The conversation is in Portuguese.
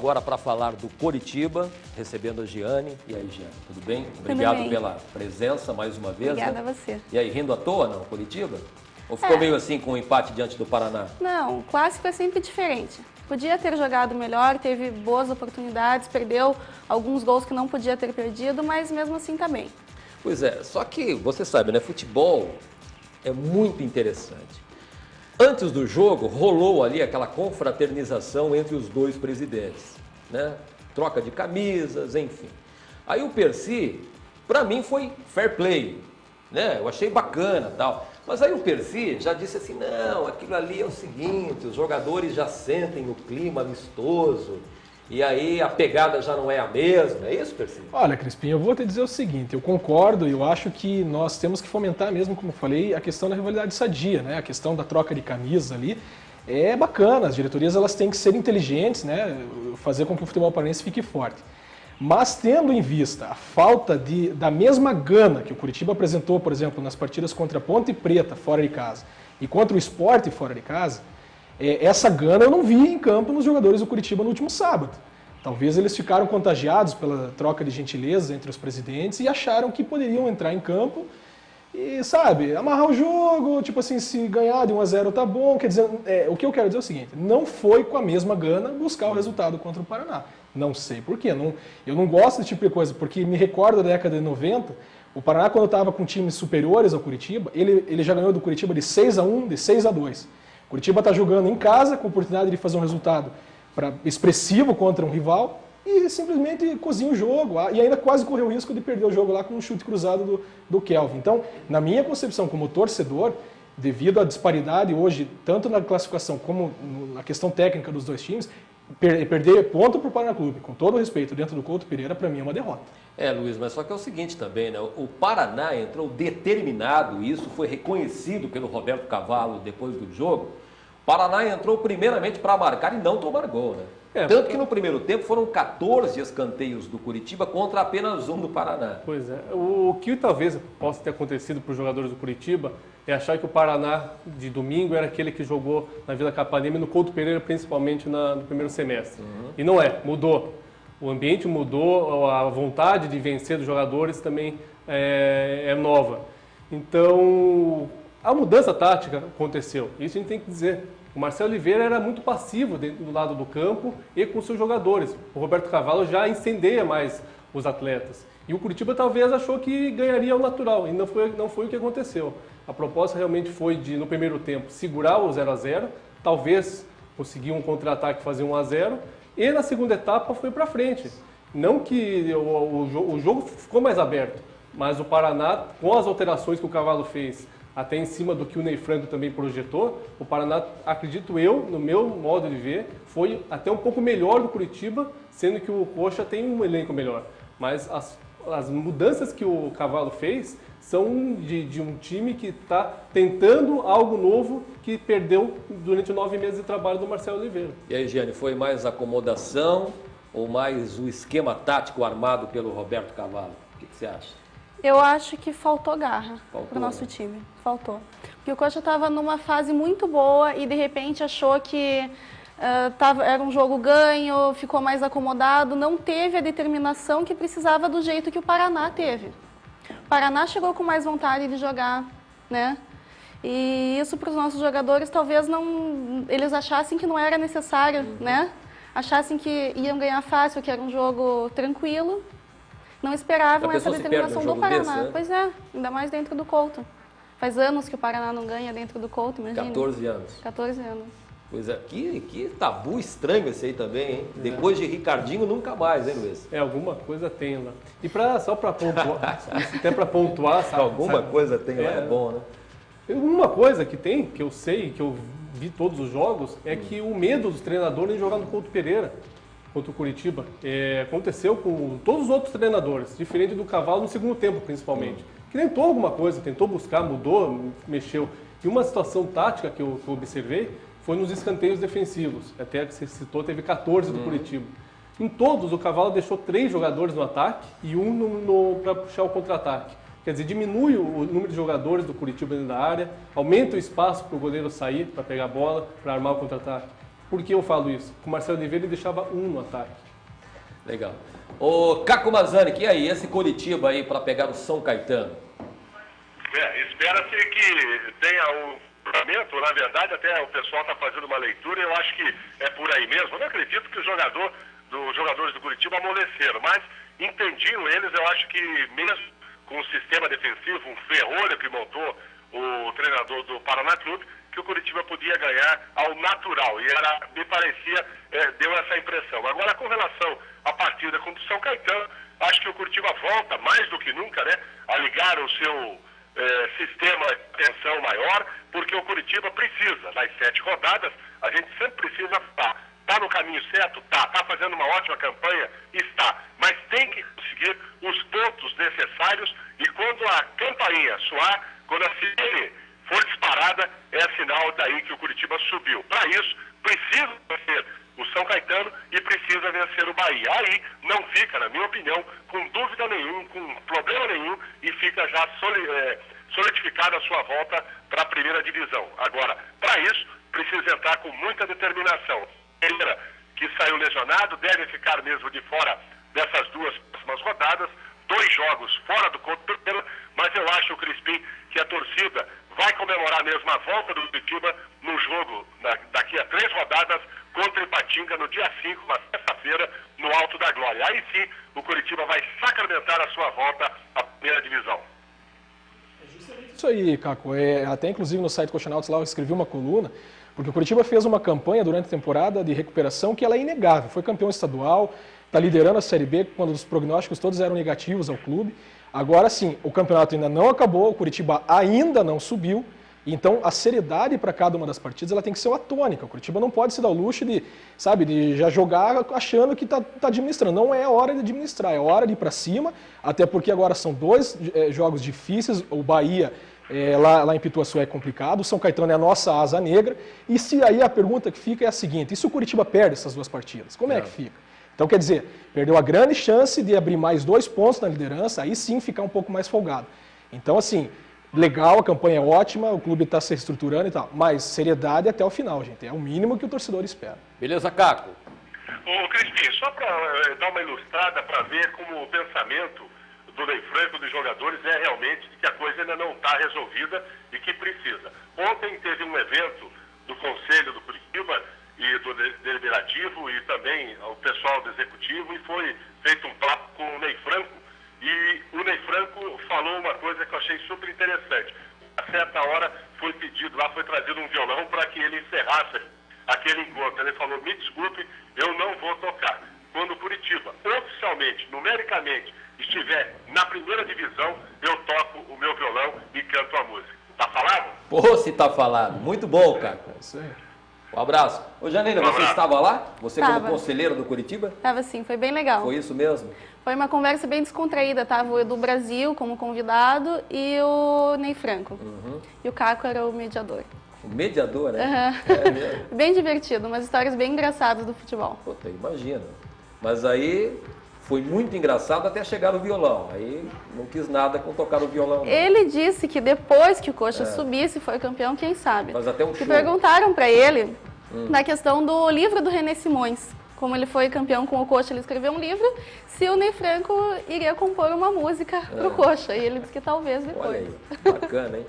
agora para falar do Coritiba, recebendo a Giane. E aí, Giane, tudo bem? Obrigado pela presença mais uma vez. Obrigada a você. E aí, rindo à toa, não, Coritiba? Ou ficou meio assim com o empate diante do Paraná? Não, o clássico é sempre diferente. Podia ter jogado melhor, teve boas oportunidades, perdeu alguns gols que não podia ter perdido, mas mesmo assim tá bem. Pois é, só que você sabe, né? Futebol é muito interessante. Antes do jogo, rolou ali aquela confraternização entre os dois presidentes, né? Troca de camisas, enfim. Aí o Percy, para mim, foi fair play, né? Eu achei bacana e tal. Mas aí o Percy já disse assim, não, aquilo ali é o seguinte, os jogadores já sentem o clima amistoso, e aí a pegada já não é a mesma, é isso, Percy? Olha, Crispim, eu vou te dizer o seguinte, eu concordo e eu acho que nós temos que fomentar mesmo, como eu falei, a questão da rivalidade sadia, né? A questão da troca de camisas ali é bacana, as diretorias elas têm que ser inteligentes, né? Fazer com que o futebol paranense fique forte. Mas tendo em vista a falta da mesma gana que o Coritiba apresentou, por exemplo, nas partidas contra a Ponte Preta, fora de casa, e contra o Sport, fora de casa, essa gana eu não vi em campo nos jogadores do Coritiba no último sábado. Talvez eles ficaram contagiados pela troca de gentilezas entre os presidentes e acharam que poderiam entrar em campo e, sabe, amarrar o jogo, tipo assim, se ganhar de 1-0 tá bom. Quer dizer, o que eu quero dizer é o seguinte, não foi com a mesma gana buscar o resultado contra o Paraná. Não sei por quê. Eu não gosto desse tipo de coisa, porque me recordo da década de 90, o Paraná, quando estava com times superiores ao Coritiba, ele já ganhou do Coritiba de 6-1, de 6-2. O Coritiba está jogando em casa, com a oportunidade de fazer um resultado expressivo contra um rival, e simplesmente cozinha o jogo, e ainda quase correu o risco de perder o jogo lá com um chute cruzado do Kelvin. Então, na minha concepção como torcedor, devido à disparidade hoje, tanto na classificação como na questão técnica dos dois times, perder ponto para o Paraná Clube, com todo o respeito, dentro do Couto Pereira, para mim é uma derrota. Luiz, mas só que é o seguinte também, né? O Paraná entrou determinado, e isso foi reconhecido pelo Roberto Cavalo depois do jogo. O Paraná entrou primeiramente para marcar e não tomar gol, né? Tanto que no primeiro tempo foram 14 escanteios do Coritiba contra apenas um do Paraná. Pois é. O que talvez possa ter acontecido para os jogadores do Coritiba é achar que o Paraná de domingo era aquele que jogou na Vila Capanema e no Couto Pereira, principalmente no primeiro semestre. E não é, mudou. O ambiente mudou, a vontade de vencer dos jogadores também é nova. Então, a mudança tática aconteceu, isso a gente tem que dizer. O Marcelo Oliveira era muito passivo do lado do campo e com seus jogadores. O Roberto Cavalo já incendeia mais os atletas. E o Coritiba talvez achou que ganharia o natural, e não foi o que aconteceu. A proposta realmente foi de, no primeiro tempo, segurar o 0-0, talvez conseguir um contra-ataque, fazer 1-0, e na segunda etapa foi para frente. Não que o jogo ficou mais aberto, mas o Paraná, com as alterações que o Cavalo fez, até em cima do que o Ney Franco também projetou, o Paraná, acredito eu, no meu modo de ver, foi até um pouco melhor do Coritiba, sendo que o Coxa tem um elenco melhor. Mas as mudanças que o Cavalo fez são de um time que está tentando algo novo que perdeu durante 9 meses de trabalho do Marcelo Oliveira. E aí, Giane, foi mais acomodação ou mais o esquema tático armado pelo Roberto Cavalo? O que você acha? Eu acho que faltou garra para o nosso time. Faltou. Porque o Coxa estava numa fase muito boa e de repente achou que era um jogo ganho, ficou mais acomodado, não teve a determinação que precisava do jeito que o Paraná teve. O Paraná chegou com mais vontade de jogar, né? E isso para os nossos jogadores talvez eles achassem que não era necessário, né? Achassem que iam ganhar fácil, que era um jogo tranquilo. Não esperavam essa determinação do Paraná. Desse, né? Pois é, ainda mais dentro do Couto. Faz anos que o Paraná não ganha dentro do Couto, imagina. 14 anos. 14 anos. Pois é, que tabu estranho esse aí também, hein? Depois de Ricardinho, nunca mais, hein, Luiz? Alguma coisa tem lá. E só para pontuar, até para pontuar, sabe? Alguma coisa tem lá, é bom, né? Uma coisa que tem, que eu sei, que eu vi todos os jogos, é que o medo dos treinadores em jogar no Couto Pereira contra o Coritiba aconteceu com todos os outros treinadores, diferente do Cavalo no segundo tempo, principalmente. Que tentou alguma coisa, tentou buscar, mudou, mexeu. E uma situação tática que eu observei foi nos escanteios defensivos. Até que você citou, teve 14 do Coritiba. Em todos, o Cavalo deixou 3 jogadores no ataque e um para puxar o contra-ataque. Quer dizer, diminui o número de jogadores do Coritiba dentro da área, aumenta o espaço para o goleiro sair, para pegar a bola, para armar o contra-ataque. Por que eu falo isso? Porque o Marcelo Oliveira deixava um no ataque. Legal. Ô, Caco Mazzani, e aí, esse Coritiba aí para pegar o São Caetano? Espera-se que tenha um fundamento, na verdade até o pessoal está fazendo uma leitura, eu acho que é por aí mesmo. Eu não acredito que os jogadores do Coritiba amoleceram, mas entendiam eles, eu acho que mesmo com o sistema defensivo, um ferrolho que montou o treinador do Paraná Clube, que o Coritiba podia ganhar ao natural, e me parecia, deu essa impressão. Agora, com relação à partida contra o São Caetano, acho que o Coritiba volta, mais do que nunca, né, a ligar o seu sistema de atenção maior, porque o Coritiba precisa, nas 7 rodadas, a gente sempre precisa estar. Está no caminho certo? Está fazendo uma ótima campanha? Está. Mas tem que conseguir os pontos necessários e quando a campainha soar, quando a sirene for disparada, é sinal daí que o Coritiba subiu. Para isso, precisa vencer o São Caetano e precisa vencer o Bahia. Aí não fica, na minha opinião, com dúvida nenhuma, com problema nenhum e fica já solidificada a sua volta para a primeira divisão. Agora, para isso, precisa entrar com muita determinação. Pereira, que saiu lesionado, deve ficar mesmo de fora dessas 2 próximas rodadas, 2 jogos fora do Couto Pereira, mas eu acho, Crispim, que a torcida vai comemorar mesmo a volta do Curitiba no jogo daqui a 3 rodadas contra o Ipatinga no dia 5, na sexta-feira, no Alto da Glória. Aí sim, o Curitiba vai sacramentar a sua volta à primeira divisão. Isso aí, Caco. Até inclusive no site Colchonautas lá eu escrevi uma coluna, porque o Coritiba fez uma campanha durante a temporada de recuperação que ela é inegável. Foi campeão estadual, está liderando a Série B, quando os prognósticos todos eram negativos ao clube. Agora sim, o campeonato ainda não acabou, o Coritiba ainda não subiu, então a seriedade para cada uma das partidas ela tem que ser uma tônica. O Coritiba não pode se dar o luxo de já jogar achando que está administrando. Não é hora de administrar, é hora de ir para cima, até porque agora são 2 jogos difíceis, o Bahia lá em Pituaçu é complicado, o São Caetano é a nossa asa negra, e se aí a pergunta que fica é a seguinte, e se o Coritiba perde essas 2 partidas, como é que fica? Então, quer dizer, perdeu a grande chance de abrir mais 2 pontos na liderança, aí sim ficar um pouco mais folgado. Então, assim, legal, a campanha é ótima, o clube está se reestruturando e tal, mas seriedade até o final, gente, é o mínimo que o torcedor espera. Beleza, Caco? Ô, Crispim, só para dar uma ilustrada, para ver como o pensamento do Ney Franco, dos jogadores, é realmente de que a coisa ainda não está resolvida e que precisa. Ontem teve um evento do Conselho do Curitiba e do Deliberativo e também o pessoal do Executivo e foi feito um papo com o Ney Franco e o Ney Franco falou uma coisa que eu achei super interessante. A certa hora foi pedido lá, foi trazido um violão para que ele encerrasse aquele encontro. Ele falou, me desculpe, eu não vou tocar. Quando o Curitiba, oficialmente, numericamente, estiver na primeira divisão, eu toco o meu violão e canto a música. Tá falado? Pô, se tá falado. Muito bom, cara. É isso aí. Um abraço. Ô, Janaína, você estava lá? Você Tava. como conselheira do Curitiba? Tava sim, foi bem legal. Foi isso mesmo? Foi uma conversa bem descontraída, tava o Edu Brasil como convidado e o Ney Franco. E o Caco era o mediador. O mediador, né? É mesmo. Bem divertido, umas histórias bem engraçadas do futebol. Puta, imagina. Mas aí foi muito engraçado até chegar no violão. Aí não quis nada com tocar o violão. Não. Ele disse que depois que o Coxa subisse, foi campeão, quem sabe. Mas até um que show. Perguntaram para ele na questão do livro do René Simões. Como ele foi campeão com o Coxa, ele escreveu um livro, se o Ney Franco iria compor uma música pro Coxa. E ele disse que talvez depois. Olha aí, bacana, hein?